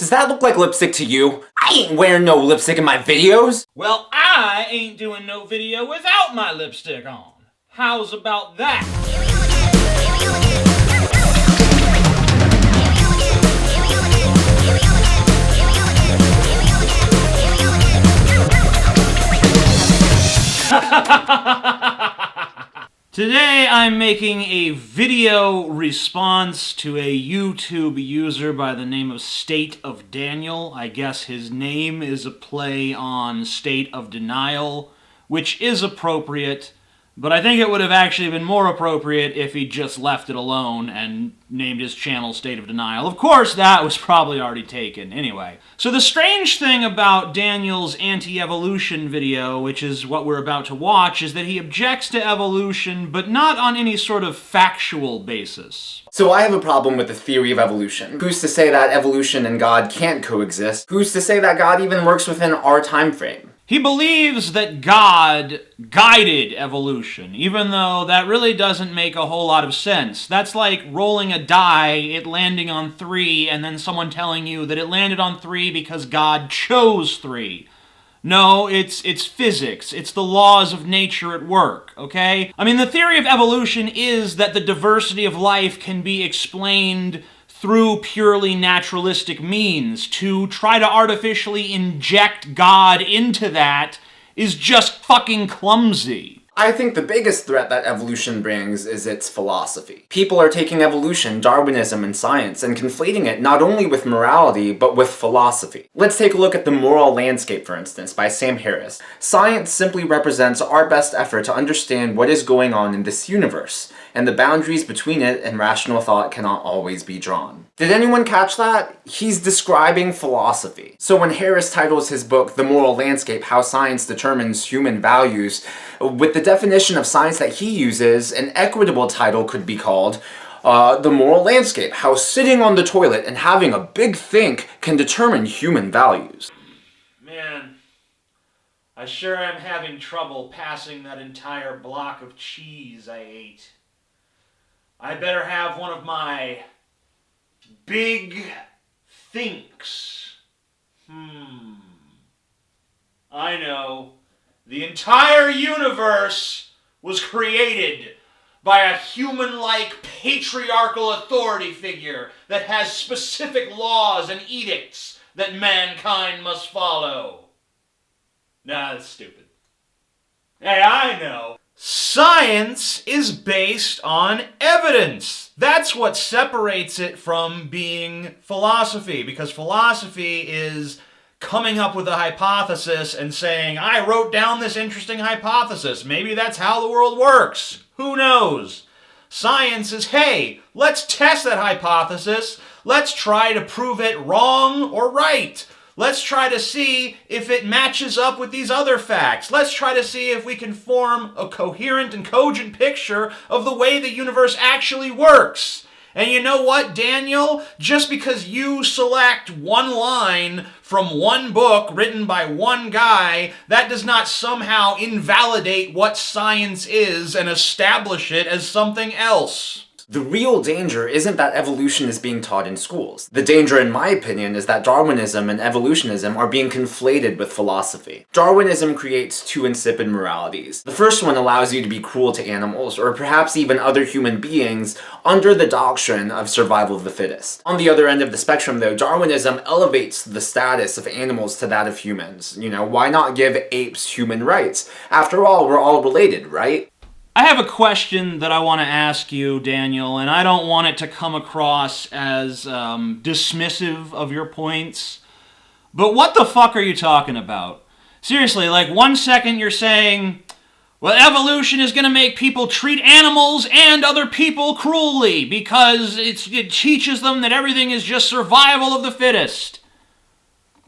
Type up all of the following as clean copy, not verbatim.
Does that look like lipstick to you? I ain't wearing no lipstick in my videos. Well, I ain't doing no video without my lipstick on. How's about that? Today I'm making a video response to a YouTube user by the name of State of Daniel. I guess his name is a play on State of Denial, which is appropriate, but I think it would have actually been more appropriate if he just left it alone and named his channel State of Denial. Of course, that was probably already taken. Anyway, so the strange thing about Daniel's anti-evolution video, which is what we're about to watch, is that he objects to evolution, but not on any sort of factual basis. So I have a problem with the theory of evolution. Who's to say that evolution and God can't coexist? Who's to say that God even works within our time frame? He believes that God guided evolution, even though that really doesn't make a whole lot of sense. That's like rolling a die, it landing on 3, and then someone telling you that it landed on 3 because God chose 3. No, it's physics. It's the laws of nature at work, okay? I mean, the theory of evolution is that the diversity of life can be explained through purely naturalistic means. To try to artificially inject God into that is just fucking clumsy. I think the biggest threat that evolution brings is its philosophy. People are taking evolution, Darwinism, and science and conflating it not only with morality, but with philosophy. Let's take a look at The Moral Landscape, for instance, by Sam Harris. Science simply represents our best effort to understand what is going on in this universe, and the boundaries between it and rational thought cannot always be drawn. Did anyone catch that? He's describing philosophy. So when Harris titles his book The Moral Landscape, How Science Determines Human Values, with the definition of science that he uses, an equitable title could be called The Moral Landscape, How Sitting on the Toilet and Having a Big Think Can Determine Human Values. Man, I sure am having trouble passing that entire block of cheese I ate. I better have one of my big thinks. I know. The entire universe was created by a human-like patriarchal authority figure that has specific laws and edicts that mankind must follow. Nah, that's stupid. Hey, I know. Science is based on evidence. That's what separates it from being philosophy, because philosophy is coming up with a hypothesis and saying, I wrote down this interesting hypothesis. Maybe that's how the world works. Who knows? Science is, hey, let's test that hypothesis. Let's try to prove it wrong or right. Let's try to see if it matches up with these other facts. Let's try to see if we can form a coherent and cogent picture of the way the universe actually works. And you know what, Daniel? Just because you select one line from one book written by one guy, that does not somehow invalidate what science is and establish it as something else. The real danger isn't that evolution is being taught in schools. The danger, in my opinion, is that Darwinism and evolutionism are being conflated with philosophy. Darwinism creates two insipid moralities. The first one allows you to be cruel to animals, or perhaps even other human beings, under the doctrine of survival of the fittest. On the other end of the spectrum, though, Darwinism elevates the status of animals to that of humans. You know, why not give apes human rights? After all, we're all related, right? I have a question that I want to ask you, Daniel, and I don't want it to come across as dismissive of your points, but what the fuck are you talking about? Seriously, like 1 second you're saying, well, evolution is going to make people treat animals and other people cruelly because it teaches them that everything is just survival of the fittest.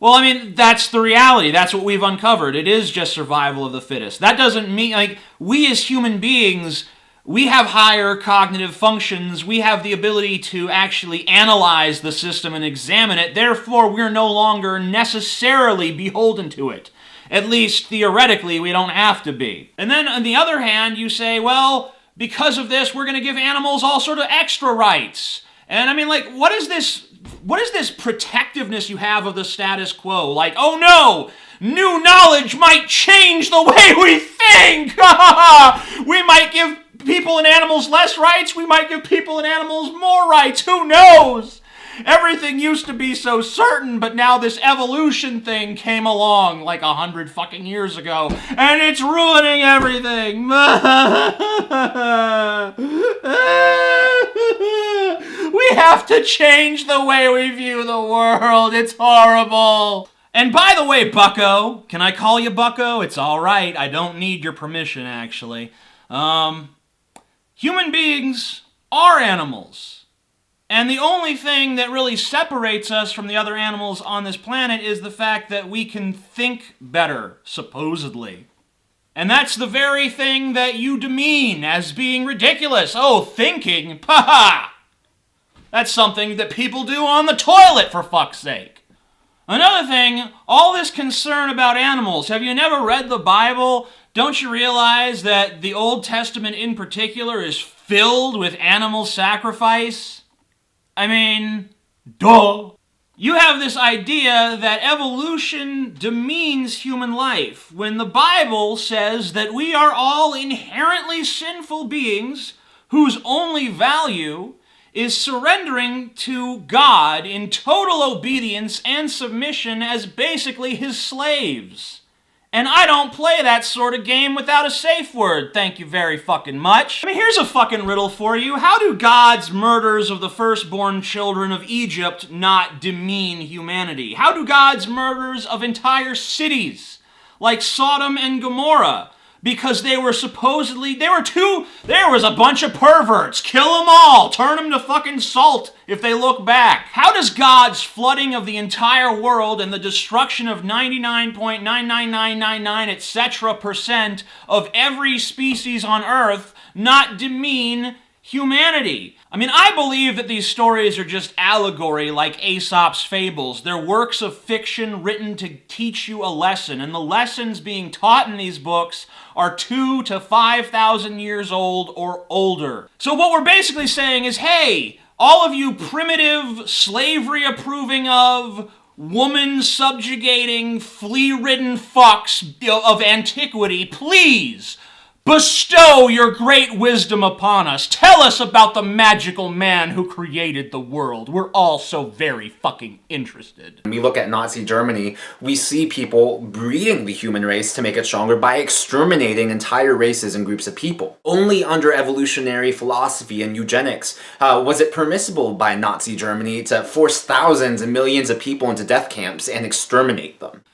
Well, I mean, that's the reality. That's what we've uncovered. It is just survival of the fittest. That doesn't mean, like, we as human beings, we have higher cognitive functions. We have the ability to actually analyze the system and examine it. Therefore, we're no longer necessarily beholden to it. At least, theoretically, we don't have to be. And then, on the other hand, you say, well, because of this, we're going to give animals all sort of extra rights. And I mean, like, what is this this protectiveness you have of the status quo? Like, oh no, new knowledge might change the way we think. We might give people and animals less rights. We might give people and animals more rights. Who knows? Everything used to be so certain, but now this evolution thing came along like 100 fucking years ago, and it's ruining everything. We have to change the way we view the world. It's horrible. And by the way, bucko, can I call you bucko? It's all right. I don't need your permission, actually. Human beings are animals. And the only thing that really separates us from the other animals on this planet is the fact that we can think better, supposedly. And that's the very thing that you demean as being ridiculous. Oh, thinking? Ha-ha! That's something that people do on the toilet, for fuck's sake. Another thing, all this concern about animals. Have you never read the Bible? Don't you realize that the Old Testament in particular is filled with animal sacrifice? I mean, duh. You have this idea that evolution demeans human life, when the Bible says that we are all inherently sinful beings whose only value is surrendering to God in total obedience and submission as basically his slaves. And I don't play that sort of game without a safe word, thank you very fucking much. I mean, here's a fucking riddle for you. How do God's murders of the firstborn children of Egypt not demean humanity? How do God's murders of entire cities, like Sodom and Gomorrah, because there was a bunch of perverts, kill them all, turn them to fucking salt if they look back. How does God's flooding of the entire world and the destruction of 99.99999 etc. % of every species on Earth not demean humanity? I mean, I believe that these stories are just allegory like Aesop's fables. They're works of fiction written to teach you a lesson, and the lessons being taught in these books are 2,000 to 5,000 years old or older. So what we're basically saying is, hey, all of you primitive, slavery-approving of, woman-subjugating, flea-ridden fucks of antiquity, please bestow your great wisdom upon us. Tell us about the magical man who created the world. We're all so very fucking interested. When we look at Nazi Germany, we see people breeding the human race to make it stronger by exterminating entire races and groups of people. Only under evolutionary philosophy and eugenics was it permissible by Nazi Germany to force thousands and millions of people into death camps and exterminate them.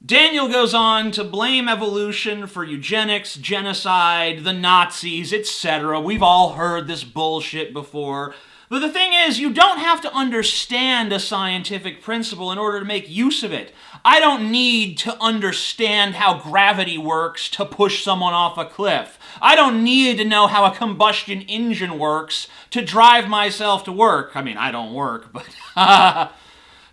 Daniel goes on to blame evolution for eugenics, genocide, the Nazis, etc. We've all heard this bullshit before. But the thing is, you don't have to understand a scientific principle in order to make use of it. I don't need to understand how gravity works to push someone off a cliff. I don't need to know how a combustion engine works to drive myself to work. I mean, I don't work, but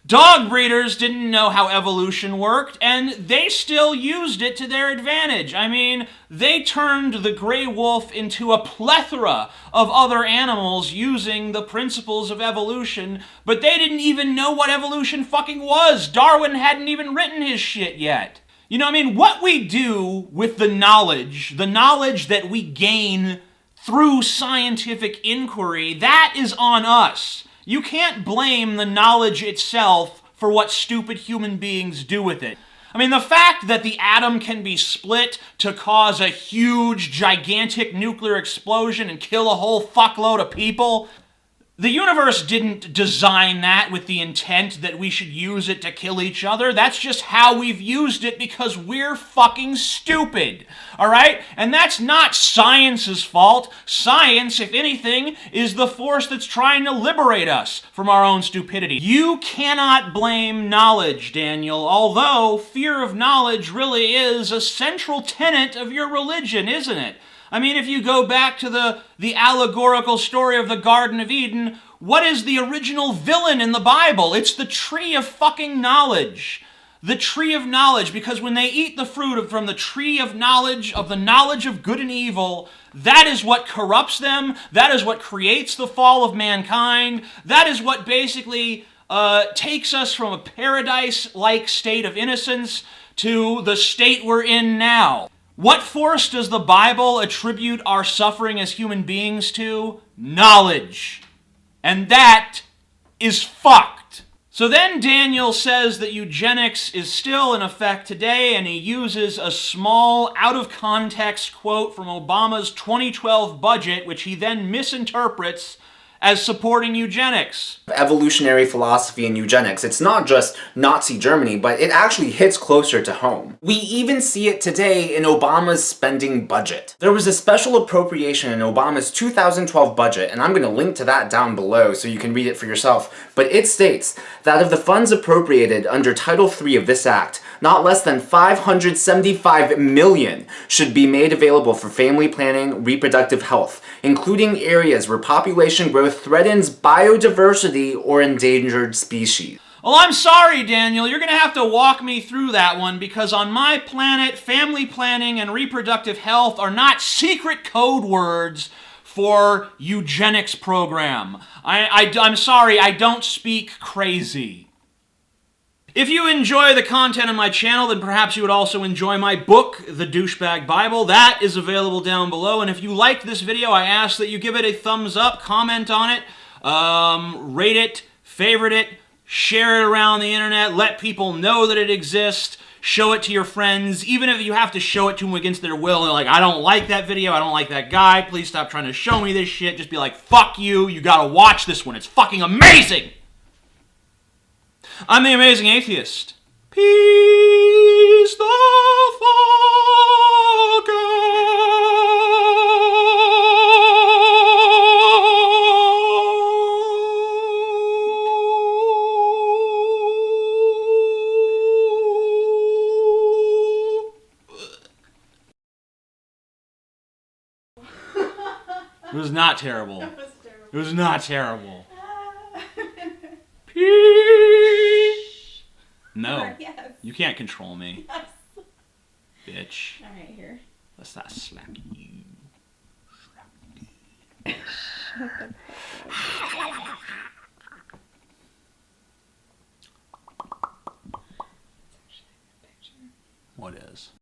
dog breeders didn't know how evolution worked, and they still used it to their advantage. I mean, they turned the gray wolf into a plethora of other animals using the principles of evolution, but they didn't even know what evolution fucking was. Darwin hadn't even written his shit yet. You know, I mean, what we do with the knowledge that we gain through scientific inquiry, that is on us. You can't blame the knowledge itself for what stupid human beings do with it. I mean, the fact that the atom can be split to cause a huge, gigantic nuclear explosion and kill a whole fuckload of people, the universe didn't design that with the intent that we should use it to kill each other. That's just how we've used it because we're fucking stupid. Alright? And that's not science's fault. Science, if anything, is the force that's trying to liberate us from our own stupidity. You cannot blame knowledge, Daniel, although fear of knowledge really is a central tenet of your religion, isn't it? I mean, if you go back to the allegorical story of the Garden of Eden, what is the original villain in the Bible? It's the tree of fucking knowledge. The tree of knowledge, because when they eat the fruit from the tree of the knowledge of good and evil, that is what corrupts them, that is what creates the fall of mankind, that is what basically takes us from a paradise-like state of innocence to the state we're in now. What force does the Bible attribute our suffering as human beings to? Knowledge. And that is fucked. So then Daniel says that eugenics is still in effect today, and he uses a small, out-of-context quote from Obama's 2012 budget, which he then misinterprets as supporting eugenics. Evolutionary philosophy and eugenics, it's not just Nazi Germany, but it actually hits closer to home. We even see it today in Obama's spending budget. There was a special appropriation in Obama's 2012 budget, and I'm going to link to that down below so you can read it for yourself, but it states that of the funds appropriated under Title III of this act, not less than $575 million should be made available for family planning, reproductive health, including areas where population growth threatens biodiversity or endangered species. Well, I'm sorry, Daniel. You're going to have to walk me through that one, because on my planet, family planning and reproductive health are not secret code words for eugenics program. I'm sorry, I don't speak crazy. If you enjoy the content on my channel, then perhaps you would also enjoy my book, The Douchebag Bible. That is available down below. And if you liked this video, I ask that you give it a thumbs up, comment on it, rate it, favorite it, share it around the internet, let people know that it exists, show it to your friends, even if you have to show it to them against their will. They're like, I don't like that video, I don't like that guy, please stop trying to show me this shit. Just be like, fuck you, you gotta watch this one, it's fucking amazing! I'm the Amazing Atheist. Peace the fuck It was not terrible. It was not terrible. Peace. No. Yes. You can't control me. Yes. Bitch. Alright, here. Let's not slap you. Shut the